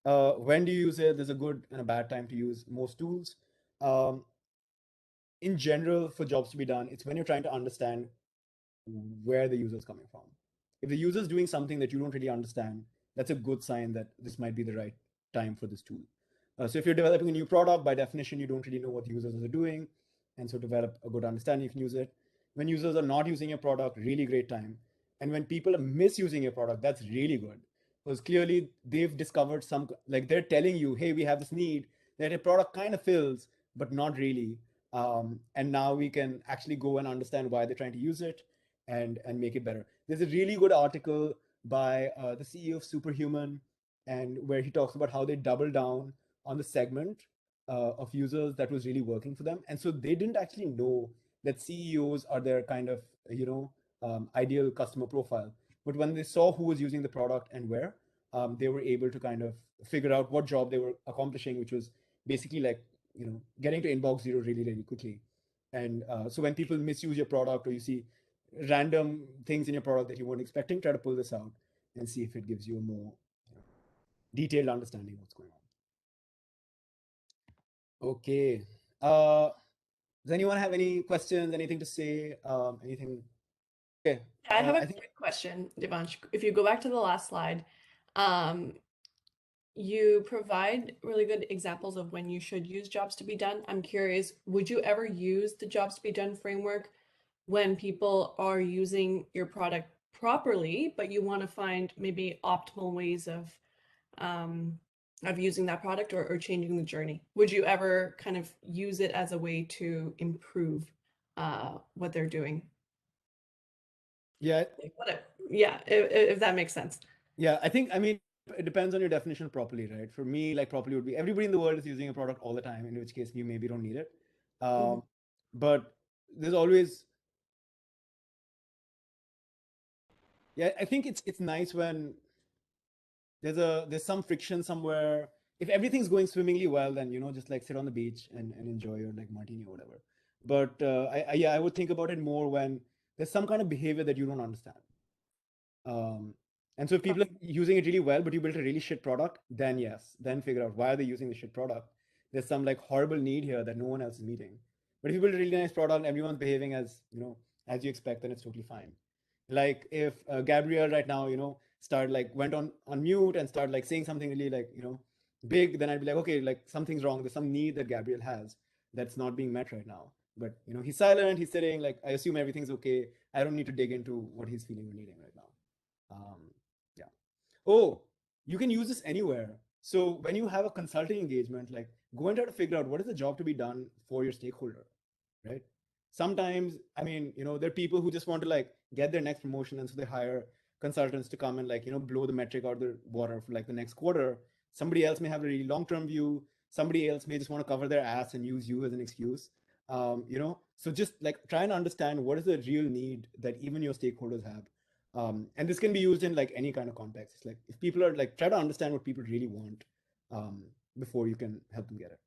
When do you use it? There's a good and a bad time to use most tools. Um, in general, for jobs to be done, it's when you're trying to understand where the user is coming from. If the user is doing something that you don't really understand, that's a good sign that this might be the right time for this tool. So if you're developing a new product, by definition, you don't really know what the users are doing. And so to develop a good understanding, you can use it. When users are not using your product, really great time. And when people are misusing your product, that's really good. Because clearly they've discovered some, like they're telling you, hey, we have this need that a product kind of fills, but not really. And now we can actually go and understand why they're trying to use it and make it better. There's a really good article by the CEO of Superhuman, and where he talks about how they double down on the segment of users that was really working for them, and so they didn't actually know that CEOs are their kind of ideal customer profile. But when they saw who was using the product and where, they were able to kind of figure out what job they were accomplishing, which was basically like getting to inbox zero really really quickly. And so when people misuse your product or you see random things in your product that you weren't expecting, try to pull this out and see if it gives you a more detailed understanding of what's going on. Okay. Does anyone have any questions, anything to say? Anything? Okay. I have a I think, quick question, Devansh. If you go back to the last slide, um, you provide really good examples of when you should use jobs to be done. I'm curious, would you ever use the jobs to be done framework when people are using your product properly, but you want to find maybe optimal ways um, of using that product or changing the journey? Would you ever kind of use it as a way to improve what they're doing? yeah, Like yeah, if that makes sense. yeah. I mean, it depends on your definition of properly, right? For me, like properly would be everybody in the world is using a product all the time, in which case you maybe don't need it. Mhm. But there's always, yeah, I think it's nice when there's some friction somewhere. If everything's going swimmingly well, then just like sit on the beach and enjoy your like martini or whatever. But yeah, I would think about it more when there's some kind of behavior that you don't understand. Um, and so if people are using it really well, but you built a really shit product, then yes, then figure out why are they using the shit product. There's some like horrible need here that no one else is meeting. But if you build a really nice product and everyone's behaving as as you expect, then it's totally fine. Like if Gabriel right now, start like went on mute and started like saying something really like big, then I'd be like, okay, like something's wrong. There's some need that Gabriel has that's not being met right now. But he's silent, he's sitting. Like I assume everything's okay. I don't need to dig into what he's feeling or needing right now. Yeah. Oh, you can use this anywhere. So when you have a consulting engagement, like go and try to figure out what is the job to be done for your stakeholder, right? Sometimes, I mean, there are people who just want to like get their next promotion, and so they hire consultants to come and like blow the metric out of the water for like the next quarter. Somebody else may have a really long-term view. Somebody else may just want to cover their ass and use you as an excuse. So just like try and understand what is the real need that even your stakeholders have. And this can be used in like any kind of context. It's like if people are like try to understand what people really want before you can help them get it.